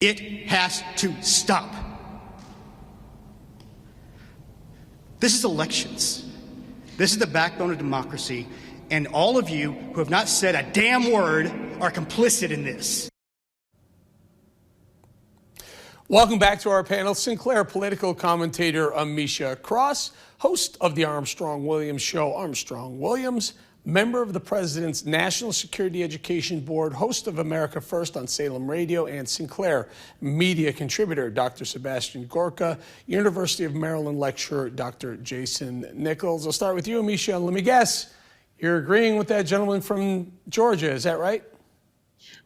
It has to stop. This is elections. This is the backbone of democracy, and all of you who have not said a damn word are complicit in this. Welcome back to our panel. Sinclair political commentator Ameshia Cross, host of the Armstrong Williams show. Armstrong Williams, member of the President's National Security Education Board, host of America First on Salem Radio, and Sinclair media contributor Dr. Sebastian Gorka, University of Maryland lecturer Dr. Jason Nichols. I'll start with you, Ameshia. Let me guess, you're agreeing with that gentleman from Georgia, is that right?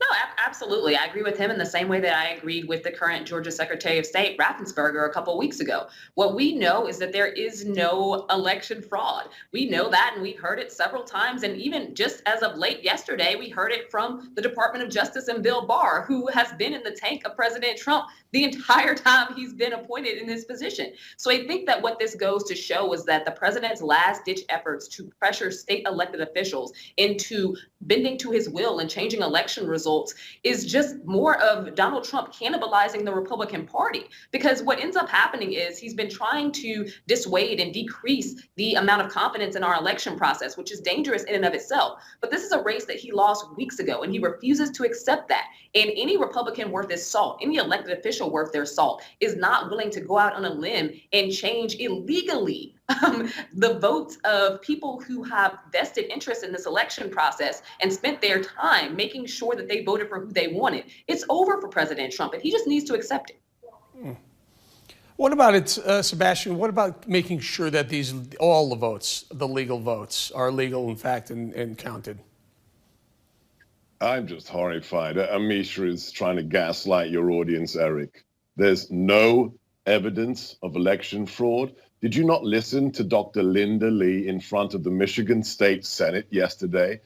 No, absolutely. I agree with him in the same way that I agreed with the current Georgia Secretary of State, Raffensperger, a couple of weeks ago. What we know is that there is no election fraud. We know that, and we've heard it several times. And even just as of late yesterday, we heard it from the Department of Justice and Bill Barr, who has been in the tank of President Trump the entire time he's been appointed in this position. So I think that what this goes to show is that the president's last-ditch efforts to pressure state elected officials into bending to his will and changing election results is just more of Donald Trump cannibalizing the Republican Party. Because what ends up happening is he's been trying to dissuade and decrease the amount of confidence in our election process, which is dangerous in and of itself. But this is a race that he lost weeks ago, and he refuses to accept that. And any Republican worth his salt, any elected official worth their salt, is not willing to go out on a limb and change illegally the votes of people who have vested interest in this election process and spent their time making sure that they voted for who they wanted. It's over for President Trump, and he just needs to accept it. What about it, Sebastian? What about making sure that all the votes, the legal votes, are legal, in fact, and counted? I'm just horrified. Ameshia is trying to gaslight your audience, Eric. There's no evidence of election fraud. Did you not listen to Dr. Linda Lee in front of the Michigan State Senate yesterday,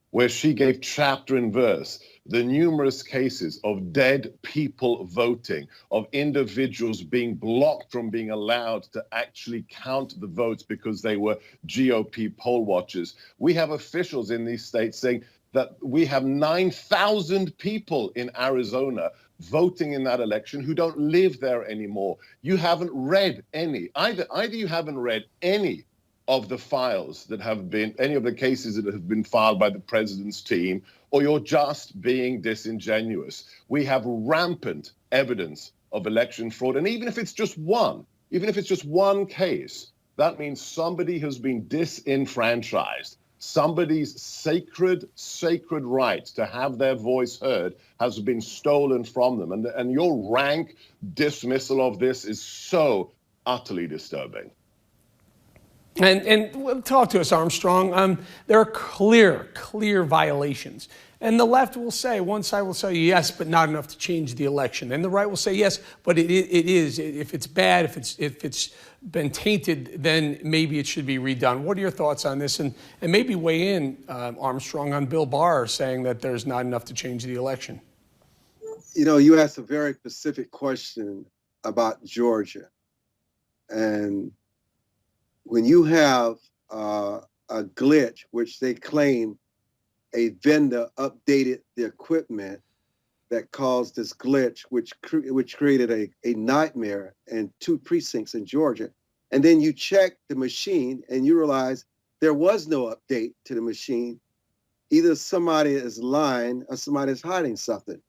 where she gave chapter and verse the numerous cases of dead people voting, of individuals being blocked from being allowed to actually count the votes because they were GOP poll watchers? We have officials in these states saying that we have 9,000 people in Arizona voting in that election who don't live there anymore. You haven't read either you haven't read any of the files that have been, any of the cases that have been filed by the president's team, or you're just being disingenuous. We have rampant evidence of election fraud. And even if it's just one case, that means somebody has been disenfranchised. Somebody's sacred right to have their voice heard has been stolen from them. And your rank dismissal of this is so utterly disturbing. And talk to us, Armstrong. There are clear violations. And the left will say, one side will say yes, but not enough to change the election. And the right will say yes, but it is. If it's bad, if it's been tainted, then maybe it should be redone. What are your thoughts on this? And maybe weigh in, Armstrong, on Bill Barr saying that there's not enough to change the election. You know, you asked a very specific question about Georgia. And when you have a glitch, which they claim a vendor updated the equipment that caused this glitch, which created a nightmare in 2 precincts in Georgia. And then you check the machine and you realize there was no update to the machine. Either somebody is lying or somebody is hiding something.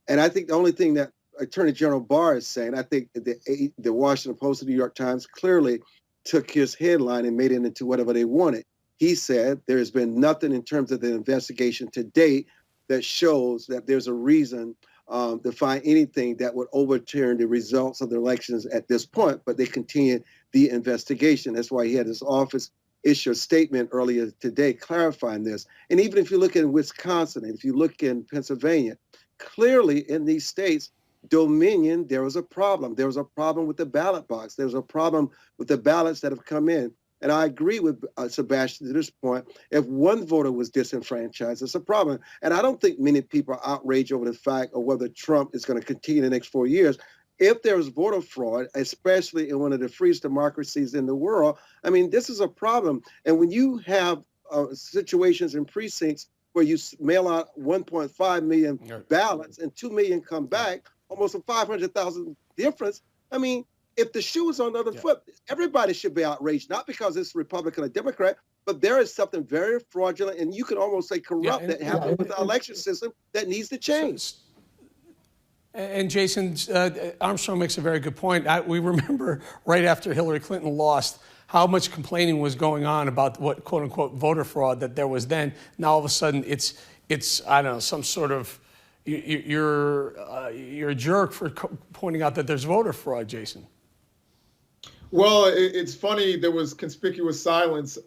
And I think the only thing that Attorney General Barr is saying, I think the Washington Post and the New York Times clearly took his headline and made it into whatever they wanted. He said there has been nothing in terms of the investigation to date that shows that there's a reason to find anything that would overturn the results of the elections at this point, but they continue the investigation. That's why he had his office issue a statement earlier today clarifying this. And even if you look in Wisconsin, and if you look in Pennsylvania, clearly in these states, Dominion, there was a problem. There was a problem with the ballot box. There was a problem with the ballots that have come in. And I agree with Sebastian to this point. If one voter was disenfranchised, it's a problem. And I don't think many people are outraged over the fact of whether Trump is going to continue the next 4 years. If there is voter fraud, especially in one of the freest democracies in the world, I mean, this is a problem. And when you have situations in precincts where you mail out 1.5 million ballots and 2 million come back, almost a 500,000 difference. I mean, if the shoe is on the other foot, everybody should be outraged, not because it's Republican or Democrat, but there is something very fraudulent, and you can almost say corrupt that happened with the election system that needs to change. And Jason, Armstrong makes a very good point. We remember right after Hillary Clinton lost how much complaining was going on about what quote unquote voter fraud that there was then. Now all of a sudden it's I don't know, some sort of you're a jerk for pointing out that there's voter fraud, Jason. Well, it's funny. There was conspicuous silence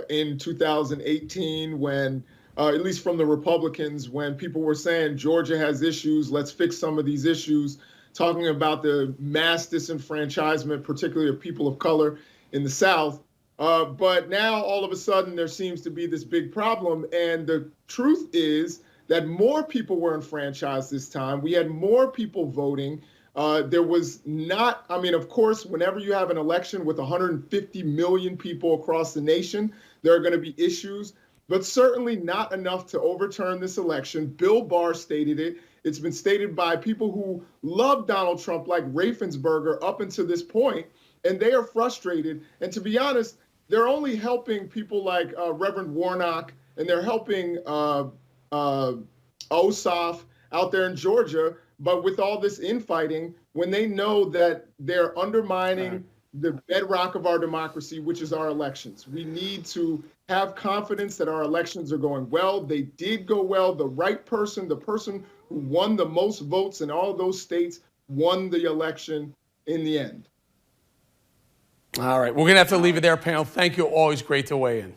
in 2018 when, at least from the Republicans, when people were saying Georgia has issues, let's fix some of these issues, talking about the mass disenfranchisement, particularly of people of color in the South. But now all of a sudden there seems to be this big problem. And the truth is that more people were enfranchised this time. We had more people voting. There was not, I mean, of course, whenever you have an election with 150 million people across the nation, there are going to be issues, but certainly not enough to overturn this election. Bill Barr stated it. It's been stated by people who love Donald Trump, like Raffensperger, up until this point, and they are frustrated. And to be honest, they're only helping people like Reverend Warnock, and they're helping Ossoff out there in Georgia. But with all this infighting, when they know that they're undermining the bedrock of our democracy, which is our elections, we need to have confidence that our elections are going well. They did go well. The right person, the person who won the most votes in all of those states, won the election in the end. All right. We're going to have to leave it there, panel. Thank you. Always great to weigh in.